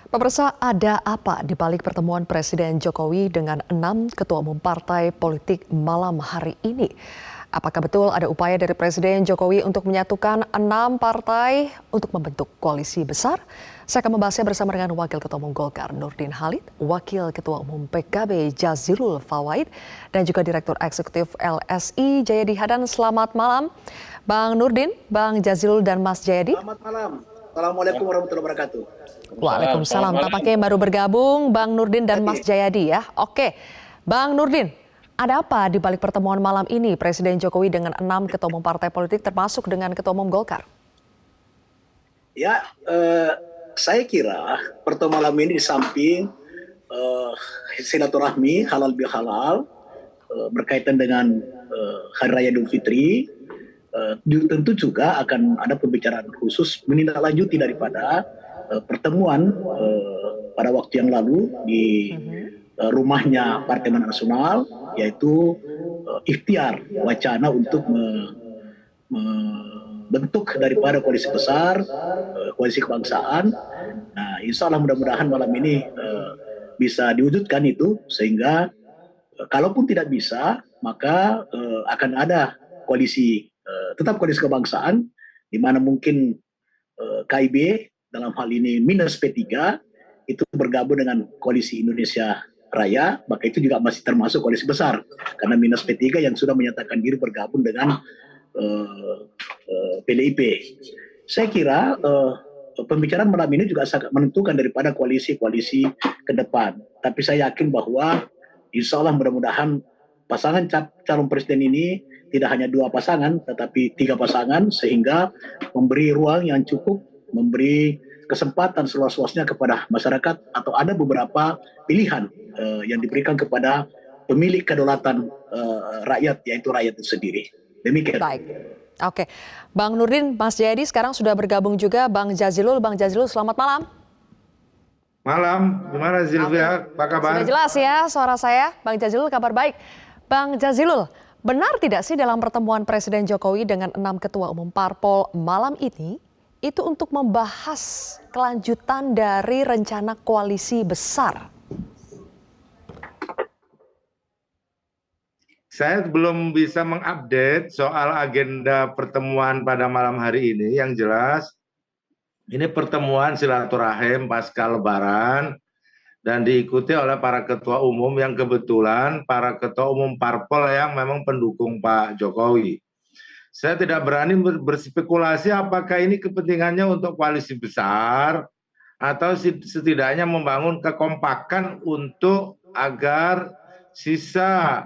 Pemirsa, ada apa di balik pertemuan Presiden Jokowi dengan 6 ketua umum partai politik malam hari ini? Apakah betul ada upaya dari Presiden Jokowi untuk menyatukan 6 partai untuk membentuk koalisi besar? Saya akan membahasnya bersama dengan Wakil Ketua Umum Golkar Nurdin Halid, Wakil Ketua Umum PKB Jazilul Fawait, dan juga Direktur Eksekutif LSI Jayadi Hanan. Selamat malam, Bang Nurdin, Bang Jazilul, dan Mas Jayadi. Selamat malam. Assalamualaikum warahmatullahi wabarakatuh. Waalaikumsalam. Tampaknya baru bergabung Bang Nurdin dan Mas Jayadi ya. Oke, Bang Nurdin, ada apa di balik pertemuan malam ini Presiden Jokowi dengan 6 ketua umum partai politik termasuk dengan Ketua Umum Golkar? Ya, saya kira pertemuan malam ini di samping silaturahmi halal bihalal berkaitan dengan Hari Raya Idul Fitri, tentu juga akan ada pembicaraan khusus menindaklanjuti daripada pertemuan pada waktu yang lalu di rumahnya Partai Amanat Nasional, yaitu ikhtiar wacana untuk membentuk daripada koalisi besar, koalisi kebangsaan. Nah, insya Allah mudah-mudahan malam ini bisa diwujudkan itu, sehingga kalaupun tidak bisa, maka akan ada koalisi, tetap koalisi kebangsaan, di mana mungkin KIB dalam hal ini minus P3 itu bergabung dengan koalisi Indonesia Raya, maka itu juga masih termasuk koalisi besar, karena minus P3 yang sudah menyatakan diri bergabung dengan PDIP. Saya kira pembicaraan malam ini juga sangat menentukan daripada koalisi-koalisi ke depan. Tapi saya yakin bahwa insya Allah mudah-mudahan pasangan calon presiden ini tidak hanya 2 pasangan, tetapi 3 pasangan, sehingga memberi ruang yang cukup, memberi kesempatan seluas-luasnya kepada masyarakat, atau ada beberapa pilihan yang diberikan kepada pemilik kedaulatan rakyat, yaitu rakyat itu sendiri. Demikian. Baik. Oke, Bang Nurdin, Mas Jayadi sekarang sudah bergabung juga Bang Jazilul. Bang Jazilul, selamat malam. Malam, gimana Zilvia? Apa kabar? Sudah jelas ya suara saya, Bang Jazilul, kabar baik. Bang Jazilul, benar tidak sih dalam pertemuan Presiden Jokowi dengan 6 ketua umum parpol malam ini itu untuk membahas kelanjutan dari rencana koalisi besar? Saya belum bisa mengupdate soal agenda pertemuan pada malam hari ini. Yang jelas, ini pertemuan silaturahim pasca Lebaran dan diikuti oleh para ketua umum yang kebetulan para ketua umum parpol yang memang pendukung Pak Jokowi. Saya tidak berani berspekulasi apakah ini kepentingannya untuk koalisi besar atau setidaknya membangun kekompakan untuk agar sisa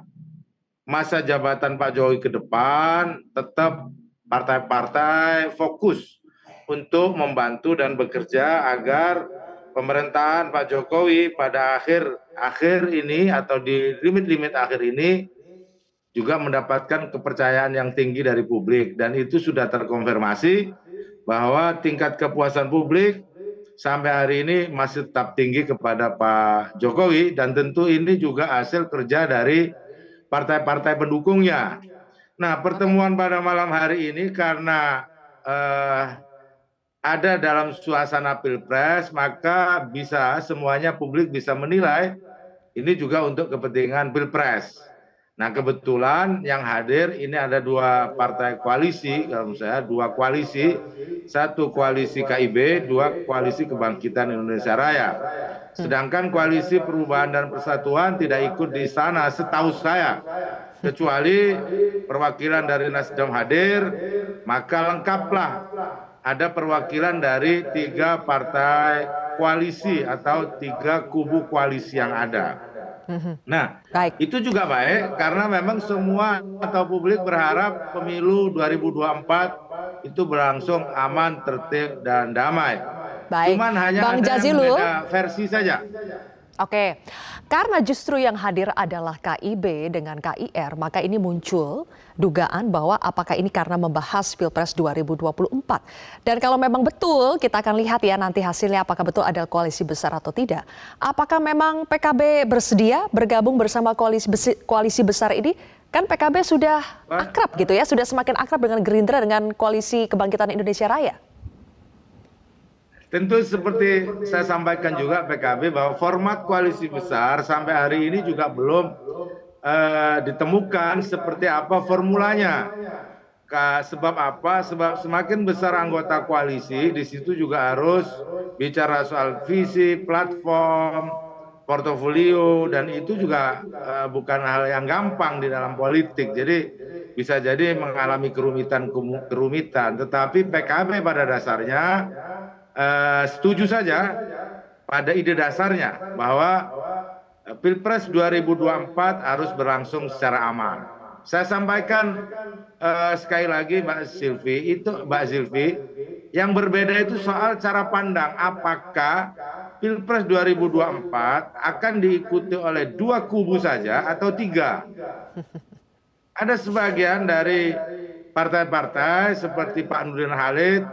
masa jabatan Pak Jokowi ke depan tetap partai-partai fokus untuk membantu dan bekerja agar pemerintahan Pak Jokowi pada akhir ini atau di limit-limit akhir ini juga mendapatkan kepercayaan yang tinggi dari publik, dan itu sudah terkonfirmasi bahwa tingkat kepuasan publik sampai hari ini masih tetap tinggi kepada Pak Jokowi, dan tentu ini juga hasil kerja dari partai-partai pendukungnya. Nah, pertemuan pada malam hari ini karena ada dalam suasana pilpres, maka bisa semuanya publik bisa menilai ini juga untuk kepentingan pilpres. Nah, kebetulan yang hadir ini ada 2 partai koalisi, kalau menurut saya 2 koalisi, 1 koalisi KIB, 2 koalisi Kebangkitan Indonesia Raya. Sedangkan koalisi Perubahan dan Persatuan tidak ikut di sana setahu saya, kecuali perwakilan dari Nasdem hadir, maka lengkaplah ada perwakilan dari 3 partai koalisi atau 3 kubu koalisi yang ada. Nah, itu juga baik karena memang semua atau publik berharap pemilu 2024 itu berlangsung aman, tertib, dan damai. Baik. Cuman hanya Bang ada Jazilul, yang beda versi saja. Oke, karena justru yang hadir adalah KIB dengan KIR, maka ini muncul dugaan bahwa apakah ini karena membahas Pilpres 2024. Dan kalau memang betul, kita akan lihat ya nanti hasilnya apakah betul ada koalisi besar atau tidak. Apakah memang PKB bersedia bergabung bersama koalisi besar ini? Kan PKB sudah akrab gitu ya, sudah semakin akrab dengan Gerindra dengan koalisi Kebangkitan Indonesia Raya. tentu seperti saya sampaikan juga PKB bahwa format koalisi besar sampai hari ini juga belum ditemukan seperti apa formulanya. Sebab apa? Sebab semakin besar anggota koalisi, di situ juga harus bicara soal visi, platform, portofolio, dan itu juga bukan hal yang gampang di dalam politik. Jadi bisa jadi mengalami kerumitan. Tetapi PKB pada dasarnya setuju saja pada ide dasarnya bahwa Pilpres 2024 harus berlangsung secara aman. Saya sampaikan sekali lagi Mbak Silvi, yang berbeda itu soal cara pandang. Apakah Pilpres 2024 akan diikuti oleh 2 kubu saja atau 3? Ada sebagian dari partai-partai seperti Pak Nurdin Halid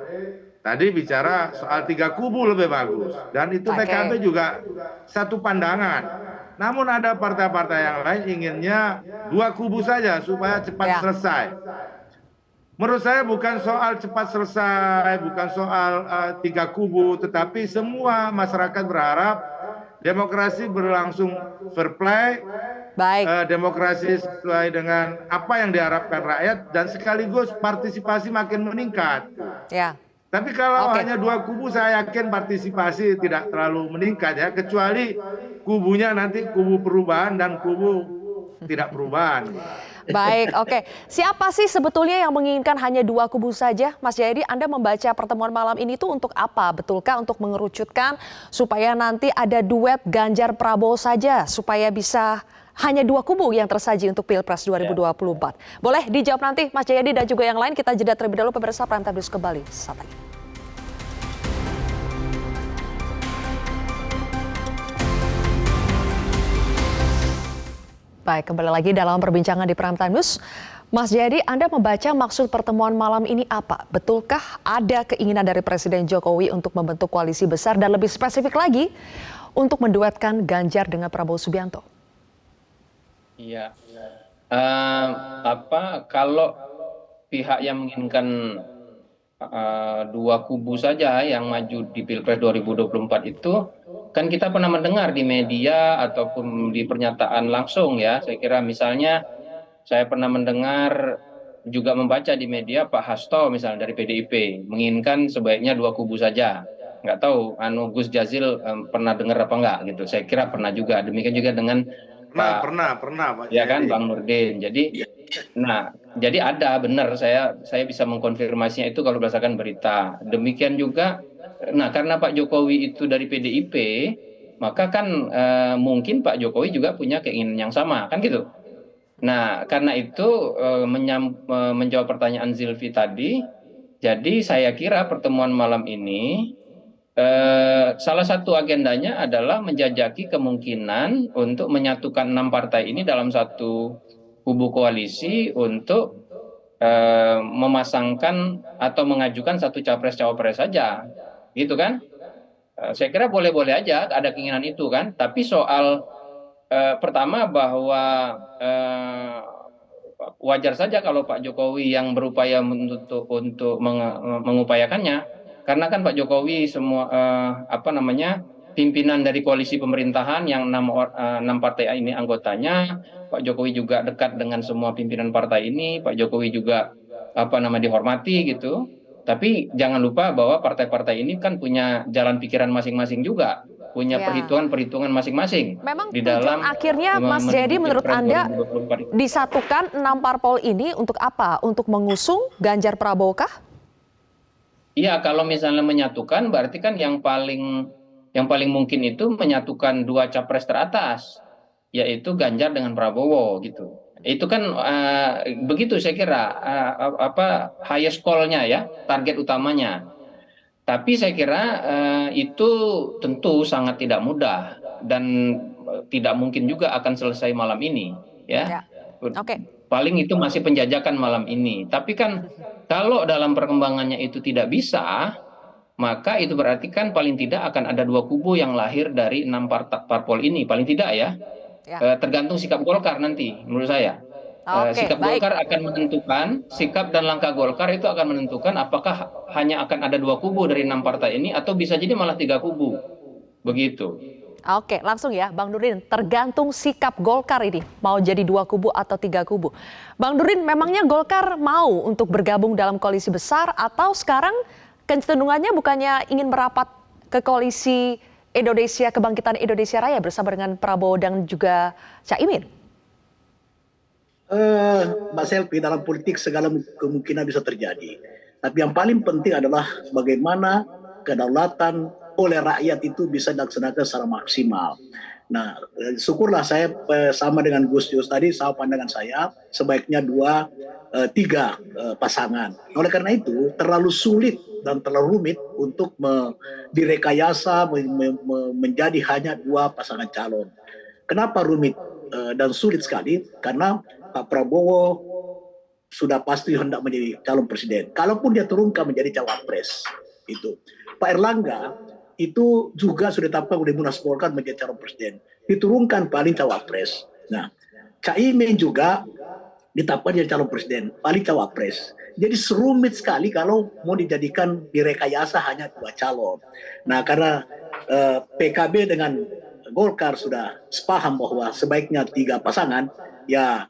tadi bicara soal 3 kubu lebih bagus. Dan itu PKB juga satu pandangan. Namun ada partai-partai yang lain inginnya 2 kubu saja supaya cepat selesai. Menurut saya bukan soal cepat selesai, bukan soal 3 kubu, tetapi semua masyarakat berharap demokrasi berlangsung fair play, demokrasi sesuai dengan apa yang diharapkan rakyat, dan sekaligus partisipasi makin meningkat. Ya. Tapi kalau hanya 2 kubu, saya yakin partisipasi tidak terlalu meningkat ya, kecuali kubunya nanti kubu perubahan dan kubu tidak perubahan. Baik, oke. Siapa sih sebetulnya yang menginginkan hanya 2 kubu saja? Mas Jayadi, Anda membaca pertemuan malam ini tuh untuk apa? Betulkah untuk mengerucutkan supaya nanti ada duet Ganjar Prabowo saja, supaya bisa hanya 2 kubu yang tersaji untuk Pilpres 2024? Boleh dijawab nanti Mas Jayadi dan juga yang lain. Kita jeda terlebih dahulu, pemirsa. Prime Time News kembali saat lagi. Baik, kembali lagi dalam perbincangan di Prime Time News. Mas Jayadi, Anda membaca maksud pertemuan malam ini apa? Betulkah ada keinginan dari Presiden Jokowi untuk membentuk koalisi besar dan lebih spesifik lagi untuk menduetkan Ganjar dengan Prabowo Subianto? Iya, kalau pihak yang menginginkan 2 kubu saja yang maju di Pilpres 2024 itu, kan kita pernah mendengar di media ataupun di pernyataan langsung ya. Saya kira misalnya saya pernah mendengar juga membaca di media Pak Hasto misalnya dari PDIP menginginkan sebaiknya 2 kubu saja. Nggak tahu Gus Jazil pernah dengar apa enggak gitu. Saya kira pernah juga. Demikian juga dengan pernah Pak. Ya kan, Bang Nurdin. Jadi ada benar, saya bisa mengkonfirmasinya itu kalau berdasarkan berita. Demikian juga, karena Pak Jokowi itu dari PDIP, maka kan mungkin Pak Jokowi juga punya keinginan yang sama, kan gitu. Nah, karena itu menjawab pertanyaan Zilvi tadi, jadi saya kira pertemuan malam ini salah satu agendanya adalah menjajaki kemungkinan untuk menyatukan 6 partai ini dalam satu kubu koalisi untuk memasangkan atau mengajukan satu capres-cawapres saja, gitu kan? Saya kira boleh-boleh aja ada keinginan itu kan. Tapi soal pertama bahwa wajar saja kalau Pak Jokowi yang berupaya untuk mengupayakannya. Karena kan Pak Jokowi semua pimpinan dari koalisi pemerintahan yang 6 partai ini anggotanya, Pak Jokowi juga dekat dengan semua pimpinan partai ini, Pak Jokowi juga dihormati gitu. Tapi jangan lupa bahwa partai-partai ini kan punya jalan pikiran masing-masing juga, punya perhitungan-perhitungan masing-masing. Memang di tujuan dalam akhirnya Mas Jayadi menurut Anda disatukan 6 parpol ini untuk apa? Untuk mengusung Ganjar Prabowo kah? Iya, kalau misalnya menyatukan berarti kan yang paling mungkin itu menyatukan 2 capres teratas, yaitu Ganjar dengan Prabowo gitu. Itu kan begitu saya kira highest call-nya ya, target utamanya. Tapi saya kira itu tentu sangat tidak mudah dan tidak mungkin juga akan selesai malam ini ya. Paling itu masih penjajakan malam ini. Tapi kan kalau dalam perkembangannya itu tidak bisa, maka itu berarti kan paling tidak akan ada 2 kubu yang lahir dari 6 parpol ini, paling tidak ya. Tergantung sikap Golkar nanti menurut saya. Oke, Sikap baik. Golkar akan menentukan, sikap dan langkah Golkar itu akan menentukan apakah hanya akan ada dua kubu dari 6 partai ini atau bisa jadi malah 3 kubu. Begitu. Oke, langsung ya, Bang Nurdin. Tergantung sikap Golkar ini, mau jadi 2 kubu atau 3 kubu. Bang Nurdin, memangnya Golkar mau untuk bergabung dalam koalisi besar atau sekarang kecenderungannya bukannya ingin merapat ke koalisi Indonesia Kebangkitan Indonesia Raya bersama dengan Prabowo dan juga Caimin? Mbak Selvi, dalam politik segala kemungkinan bisa terjadi. Tapi yang paling penting adalah bagaimana kedaulatan oleh rakyat itu bisa dilaksanakan secara maksimal. Nah, syukurlah saya sama dengan Gus Yus tadi, sama pandangan saya, sebaiknya 2, 3 pasangan. Oleh karena itu, terlalu sulit dan terlalu rumit untuk direkayasa menjadi hanya 2 pasangan calon. Kenapa rumit dan sulit sekali? Karena Pak Prabowo sudah pasti hendak menjadi calon presiden. Kalaupun dia turunkan menjadi cawapres, itu. Pak Erlangga itu juga sudah ditetapkan oleh Munas Golkar menjadi calon presiden. Diturunkan paling cawapres. Nah, Caimin juga ditetapkan jadi calon presiden, paling cawapres. Jadi serumit sekali kalau mau dijadikan direkayasa hanya 2 calon. Nah, karena PKB dengan Golkar sudah sepaham bahwa sebaiknya 3 pasangan, ya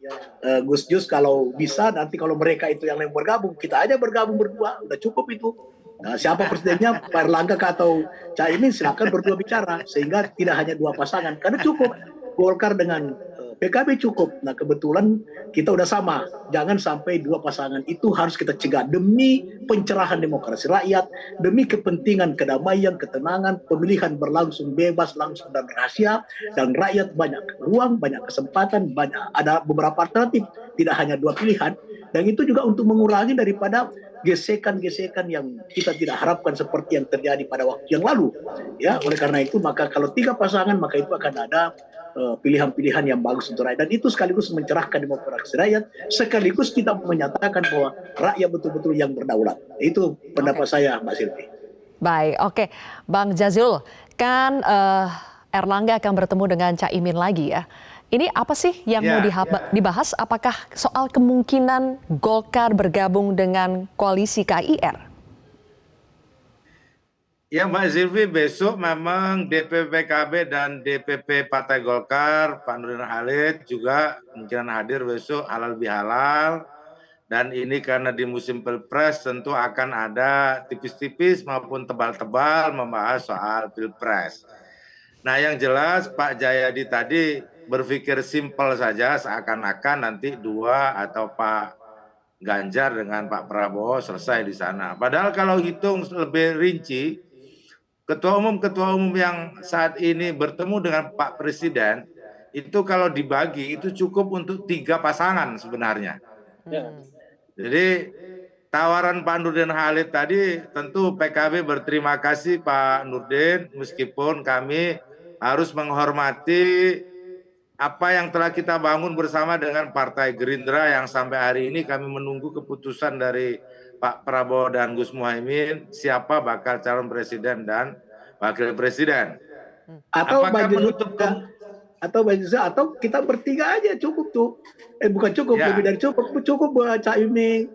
Gus Jus kalau bisa nanti kalau mereka itu yang lain bergabung, kita aja bergabung berdua, udah cukup itu. Nah, siapa presidennya, Pak Erlangga atau Caimin, silakan berdua bicara sehingga tidak hanya 2 pasangan, karena cukup Golkar dengan PKB cukup. Nah, kebetulan kita udah sama. Jangan sampai 2 pasangan itu harus kita cegah demi pencerahan demokrasi rakyat, demi kepentingan kedamaian, ketenangan, pemilihan berlangsung bebas, langsung dan rahasia, dan rakyat banyak ruang, banyak kesempatan, ada beberapa alternatif, tidak hanya 2 pilihan. Dan itu juga untuk mengurangi daripada gesekan-gesekan yang kita tidak harapkan seperti yang terjadi pada waktu yang lalu. Ya, oleh karena itu maka kalau 3 pasangan maka itu akan ada pilihan-pilihan yang bagus untuk rakyat, dan itu sekaligus mencerahkan demokrasi rakyat, sekaligus kita menyatakan bahwa rakyat betul-betul yang berdaulat. Itu pendapat saya, Mbak Silvi. Baik, oke. Bang Jazilul, kan Erlangga akan bertemu dengan Caimin lagi ya. Ini apa sih yang mau dibahas? Apakah soal kemungkinan Golkar bergabung dengan koalisi KIR? Ya Mbak Silvi, besok memang DPP PKB dan DPP Partai Golkar, Pak Nurdin Halid juga kemungkinan hadir besok halal bihalal. Dan ini karena di musim pilpres tentu akan ada tipis-tipis maupun tebal-tebal membahas soal pilpres. Nah yang jelas Pak Jayadi tadi berpikir simpel saja seakan-akan nanti 2 atau Pak Ganjar dengan Pak Prabowo selesai di sana. Padahal kalau hitung lebih rinci, ketua umum yang saat ini bertemu dengan Pak Presiden itu kalau dibagi itu cukup untuk 3 pasangan sebenarnya. Jadi tawaran Pak Nurdin Halid tadi tentu PKB berterima kasih Pak Nurdin, meskipun kami harus menghormati apa yang telah kita bangun bersama dengan Partai Gerindra yang sampai hari ini kami menunggu keputusan dari Pak Prabowo dan Gus Muhaimin siapa bakal calon presiden dan wakil presiden. Atau Apakah atau kita bertiga aja cukup tuh. Bukan cukup, lebih dari cukup Caimin,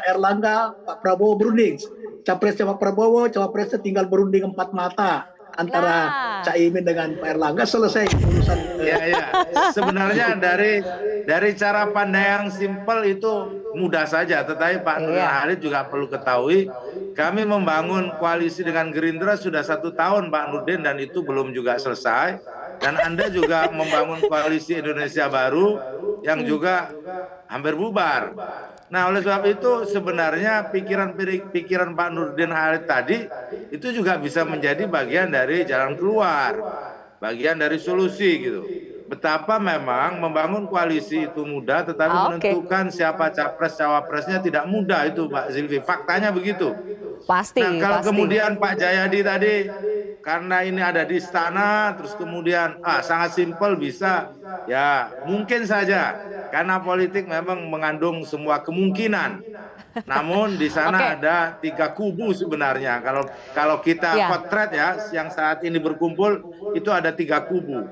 Erlangga, Pak Prabowo berunding. Capresnya Pak Prabowo, cawapresnya tinggal berunding 4 mata antara Caimin dengan Pak Erlangga, selesai urusan. Sebenarnya dari cara pandang yang simpel itu mudah saja, tetapi Pak Nurdin Halid juga perlu ketahui kami membangun koalisi dengan Gerindra sudah 1 tahun Pak Nurdin, dan itu belum juga selesai. Dan Anda juga membangun koalisi Indonesia Baru yang juga hampir bubar. Nah oleh sebab itu sebenarnya pikiran Pak Nurdin Halid tadi itu juga bisa menjadi bagian dari jalan keluar, bagian dari solusi gitu. Betapa memang membangun koalisi itu mudah, tetapi menentukan siapa capres cawapresnya tidak mudah itu Pak Silvi. Faktanya begitu. Pasti. Nah kalau kemudian Pak Jayadi tadi karena ini ada di istana, terus kemudian sangat simpel bisa, ya mungkin saja karena politik memang mengandung semua kemungkinan. Namun di sana ada 3 kubu sebenarnya. Kalau kita potret ya, yang saat ini berkumpul itu ada 3 kubu.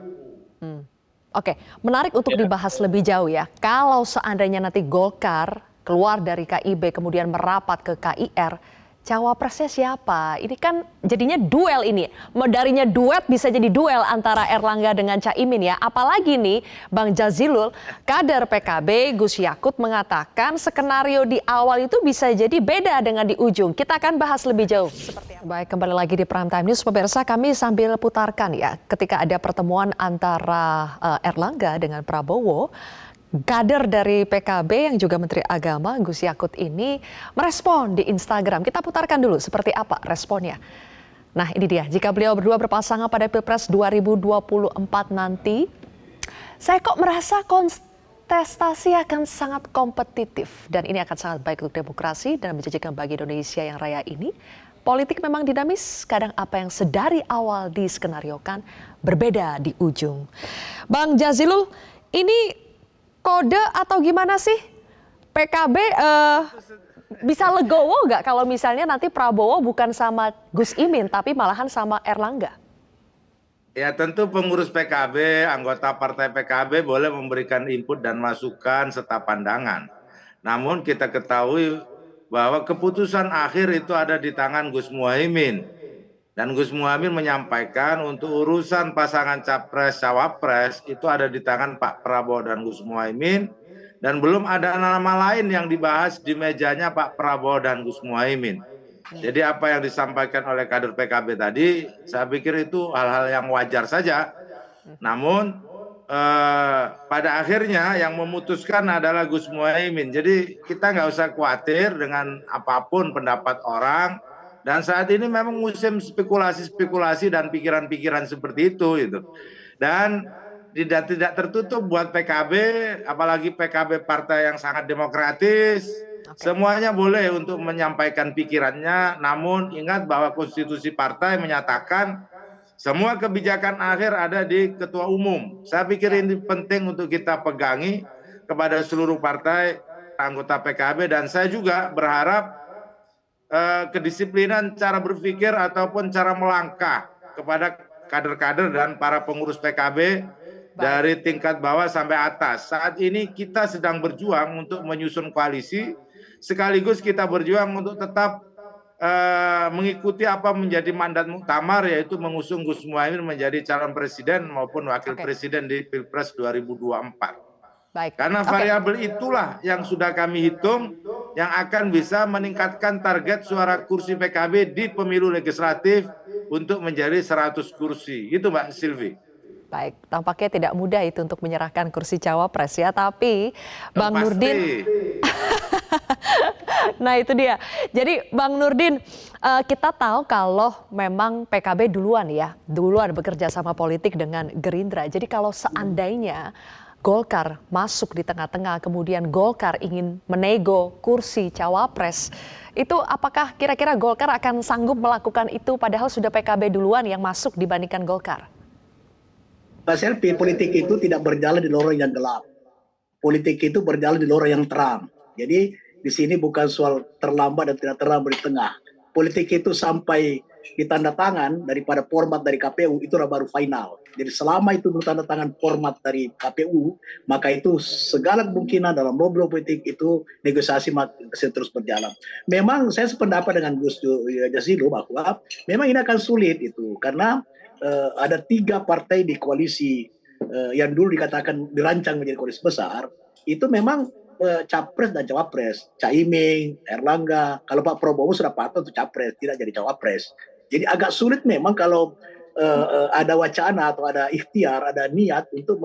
Oke, menarik untuk dibahas lebih jauh ya. Kalau seandainya nanti Golkar keluar dari KIB kemudian merapat ke KIR, cawapresnya siapa? Ini kan jadinya duel ini. Darinya duet bisa jadi duel antara Erlangga dengan Caimin ya. Apalagi nih Bang Jazilul, kader PKB Gus Yakut mengatakan skenario di awal itu bisa jadi beda dengan di ujung. Kita akan bahas lebih jauh. Seperti apa? Baik, kembali lagi di Prime Time News. Pemirsa, kami sambil putarkan ya ketika ada pertemuan antara Erlangga dengan Prabowo. Kader dari PKB yang juga Menteri Agama Gus Yakut ini merespon di Instagram. Kita putarkan dulu seperti apa responnya. Nah ini dia, jika beliau berdua berpasangan pada Pilpres 2024 nanti, saya kok merasa kontestasi akan sangat kompetitif. Dan ini akan sangat baik untuk demokrasi dan menjanjikan bagi Indonesia yang raya ini. Politik memang dinamis, kadang apa yang sedari awal diskenariokan berbeda di ujung. Bang Jazilul, ini kode atau gimana sih PKB bisa legowo nggak kalau misalnya nanti Prabowo bukan sama Gus Imin tapi malahan sama Erlangga? Ya tentu pengurus PKB, anggota partai PKB boleh memberikan input dan masukan serta pandangan. Namun kita ketahui bahwa keputusan akhir itu ada di tangan Gus Muhaimin. Dan Gus Muhaimin menyampaikan untuk urusan pasangan capres-cawapres itu ada di tangan Pak Prabowo dan Gus Muhaimin. Dan belum ada nama lain yang dibahas di mejanya Pak Prabowo dan Gus Muhaimin. Jadi apa yang disampaikan oleh kader PKB tadi, saya pikir itu hal-hal yang wajar saja. Namun pada akhirnya yang memutuskan adalah Gus Muhaimin. Jadi kita nggak usah khawatir dengan apapun pendapat orang. Dan saat ini memang musim spekulasi-spekulasi dan pikiran-pikiran seperti itu. Dan tidak tertutup buat PKB, apalagi PKB partai yang sangat demokratis. Semuanya boleh untuk menyampaikan pikirannya, namun ingat bahwa konstitusi partai menyatakan semua kebijakan akhir ada di ketua umum. Saya pikir ini penting untuk kita pegangi kepada seluruh partai anggota PKB, dan saya juga berharap kedisiplinan cara berpikir ataupun cara melangkah kepada kader-kader dan para pengurus PKB dari tingkat bawah sampai atas. Saat ini kita sedang berjuang untuk menyusun koalisi, sekaligus kita berjuang untuk tetap mengikuti apa menjadi mandat muktamar, yaitu mengusung Gus Muhaimin menjadi calon presiden maupun wakil presiden di Pilpres 2024. Baik. Karena variabel itulah yang sudah kami hitung yang akan bisa meningkatkan target suara kursi PKB di pemilu legislatif untuk menjadi 100 kursi. Itu Mbak Silvi. Baik, tampaknya tidak mudah itu untuk menyerahkan kursi cawapres ya, tapi Bang Nurdin. Nah itu dia. Jadi Bang Nurdin, kita tahu kalau memang PKB duluan bekerja sama politik dengan Gerindra. Jadi kalau seandainya Golkar masuk di tengah-tengah, kemudian Golkar ingin menego kursi cawapres, itu apakah kira-kira Golkar akan sanggup melakukan itu padahal sudah PKB duluan yang masuk dibandingkan Golkar? Pak Selvi, politik itu tidak berjalan di lorong yang gelap. Politik itu berjalan di lorong yang terang. Jadi di sini bukan soal terlambat dan tidak terlambat di tengah. Politik itu sampai ditanda tangan daripada format dari KPU itu baru final. Jadi selama itu bertanda tangan format dari KPU, maka itu segala kemungkinan dalam ngobrol politik itu negosiasi masih terus berjalan. Memang saya sependapat dengan Gus Jazilul bahwa memang ini akan sulit itu karena ada 3 partai di koalisi yang dulu dikatakan dirancang menjadi koalisi besar, itu memang capres dan cawapres, Caimin, Erlangga. Kalau Pak Prabowo sudah patut untuk capres, tidak jadi cawapres. Jadi agak sulit memang kalau ada wacana atau ada ikhtiar, ada niat untuk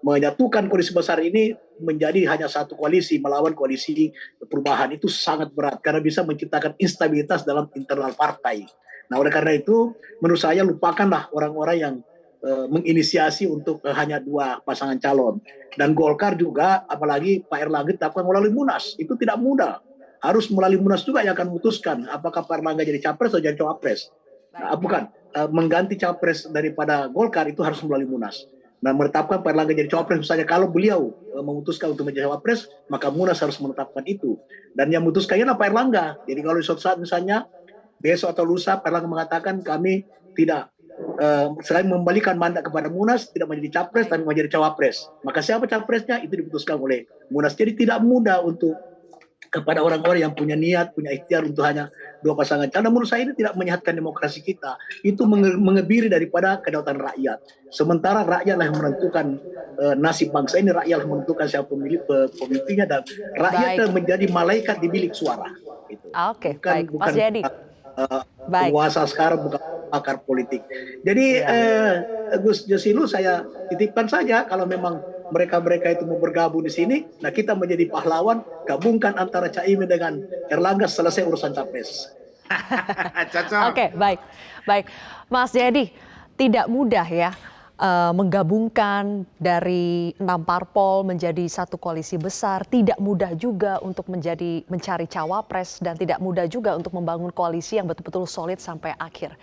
menyatukan koalisi besar ini menjadi hanya satu koalisi melawan koalisi perubahan. Itu sangat berat karena bisa menciptakan instabilitas dalam internal partai. Nah oleh karena itu menurut saya lupakanlah orang-orang yang menginisiasi untuk hanya 2 pasangan calon. Dan Golkar juga, apalagi Pak Erlangga tetapkan melalui Munas, itu tidak mudah. Harus melalui Munas juga yang akan memutuskan apakah Pak Erlangga jadi capres atau jadi cawapres. Nah, bukan, mengganti capres daripada Golkar itu harus melalui Munas. Nah, menetapkan Pak Erlangga jadi cawapres, misalnya kalau beliau memutuskan untuk menjadi cawapres, maka Munas harus menetapkan itu. Dan yang memutuskannya adalah Pak Erlangga. Jadi kalau di suatu saat misalnya besok atau lusa Pak Erlangga mengatakan kami tidak selain membalikan mandat kepada Munas, tidak menjadi capres tapi menjadi cawapres. Maka siapa capresnya itu diputuskan oleh Munas. Jadi tidak mudah untuk kepada orang-orang yang punya niat, punya ikhtiar untuk hanya dua pasangan calon. Menurut saya ini tidak menyehatkan demokrasi kita. Itu mengebiri daripada kedaulatan rakyat. Sementara rakyatlah yang menentukan nasib bangsa ini, rakyat yang menentukan siapa pemimpinnya, dan rakyat menjadi malaikat di bilik suara. Gitu. Oke, baik. Mas Jayadi. Penguasa sekarang bukan pakar politik. Jadi Gus Jasilu saya titipkan saja kalau memang mereka-mereka itu mau bergabung di sini, nah kita menjadi pahlawan, gabungkan antara Caimin dengan Erlangga, selesai urusan capres. Oke, baik. Baik. Mas Jayadi, tidak mudah ya menggabungkan dari 6 parpol menjadi satu koalisi besar, tidak mudah juga untuk mencari cawapres, dan tidak mudah juga untuk membangun koalisi yang betul-betul solid sampai akhir.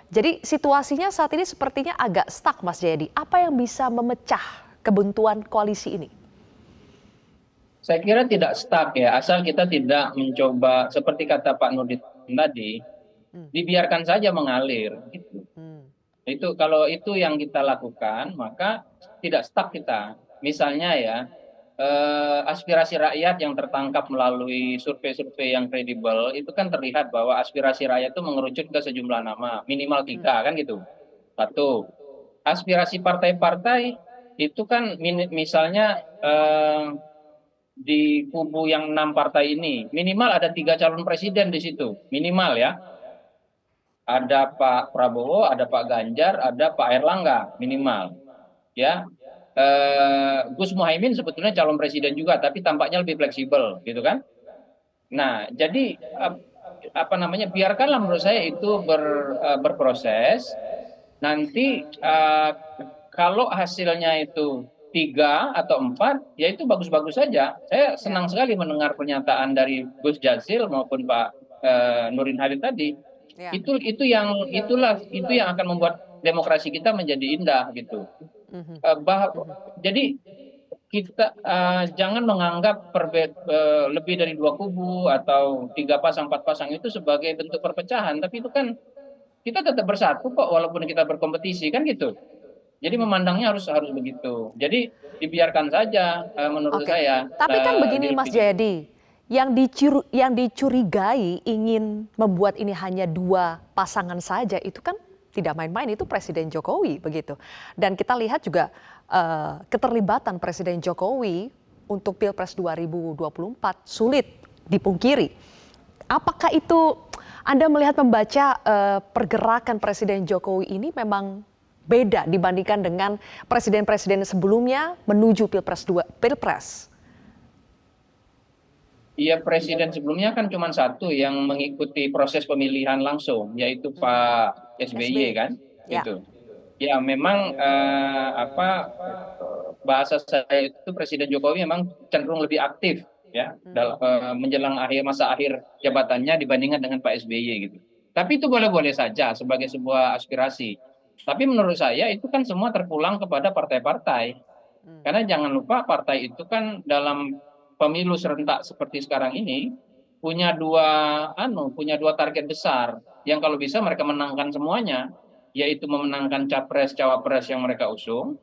Jadi situasinya saat ini sepertinya agak stuck, Mas Jayadi. Apa yang bisa memecah kebuntuan koalisi ini? Saya kira tidak stuck ya, asal kita tidak mencoba seperti kata Pak Nurdin tadi, dibiarkan saja mengalir. Gitu. Itu kalau itu yang kita lakukan, maka tidak stuck kita. Misalnya ya, aspirasi rakyat yang tertangkap melalui survei-survei yang kredibel itu kan terlihat bahwa aspirasi rakyat itu mengerucut ke sejumlah nama, minimal 3 kan gitu. Satu, aspirasi partai-partai itu kan misalnya di kubu yang 6 partai ini minimal ada 3 calon presiden di situ, minimal ya. Ada Pak Prabowo, ada Pak Ganjar, ada Pak Erlangga minimal, ya. Gus Muhaimin sebetulnya calon presiden juga, tapi tampaknya lebih fleksibel, gitu kan? Nah, jadi apa namanya? Biarkanlah menurut saya itu berproses. Nanti kalau hasilnya itu 3 atau 4, ya itu bagus-bagus saja. Saya senang sekali mendengar pernyataan dari Gus Jazil maupun Pak Nurdin Halid tadi. Ya. Itu yang akan membuat demokrasi kita menjadi indah gitu. Jadi kita jangan menganggap lebih dari 2 kubu atau 3 pasang 4 pasang itu sebagai bentuk perpecahan, tapi itu kan kita tetap bersatu kok walaupun kita berkompetisi kan gitu. Jadi memandangnya harus begitu. Jadi dibiarkan saja menurut saya. Tapi kan begini Mas Jayadi, yang dicurigai ingin membuat ini hanya 2 pasangan saja itu kan tidak main-main, itu Presiden Jokowi begitu. Dan kita lihat juga keterlibatan Presiden Jokowi untuk Pilpres 2024 sulit dipungkiri. Apakah itu Anda membaca pergerakan Presiden Jokowi ini memang beda dibandingkan dengan presiden-presiden sebelumnya menuju Pilpres? Iya, presiden sebelumnya kan cuma satu yang mengikuti proses pemilihan langsung, yaitu Pak SBY kan, gitu. Ya memang bahasa saya itu Presiden Jokowi memang cenderung lebih aktif ya dalam menjelang masa akhir jabatannya dibandingkan dengan Pak SBY gitu. Tapi itu boleh-boleh saja sebagai sebuah aspirasi. Tapi menurut saya itu kan semua terpulang kepada partai-partai. Karena jangan lupa partai itu kan dalam pemilu serentak seperti sekarang ini punya dua target besar yang kalau bisa mereka menangkan semuanya, yaitu memenangkan capres cawapres yang mereka usung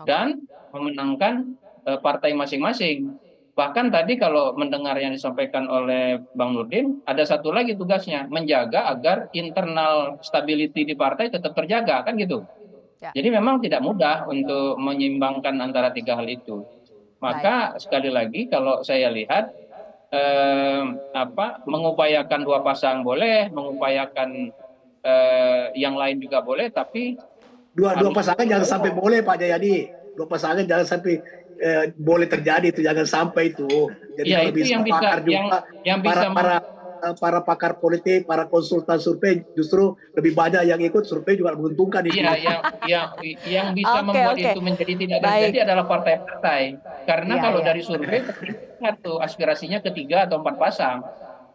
dan memenangkan partai masing-masing. Bahkan tadi kalau mendengar yang disampaikan oleh Bang Nurdin, ada satu lagi tugasnya, menjaga agar internal stability di partai tetap terjaga kan gitu. Jadi memang tidak mudah untuk menyeimbangkan antara 3 hal itu. Maka sekali lagi kalau saya lihat mengupayakan 2 pasang boleh, mengupayakan yang lain juga boleh, tapi dua pasangan jangan sampai boleh Pak Jayadi. 2 pasangan jangan sampai boleh terjadi, itu jangan sampai itu. Jadi ya, kalau itu bisa yang pakar bisa juga yang bisa para pakar politik, para konsultan survei justru lebih banyak yang ikut survei juga menguntungkan itu. Iya, yang bisa membuat itu menjadi tidak terjadi adalah partai-partai. Karena kalau dari survei satu aspirasinya ke 3 atau 4 pasang.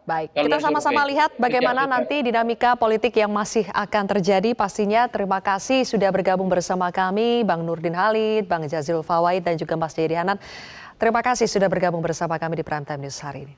Baik, kita sama-sama lihat bagaimana nanti dinamika politik yang masih akan terjadi pastinya. Terima kasih sudah bergabung bersama kami, Bang Nurdin Halid, Bang Jazil Fawait, dan juga Mas Jayadi Hanan. Terima kasih sudah bergabung bersama kami di Prime Time News hari ini.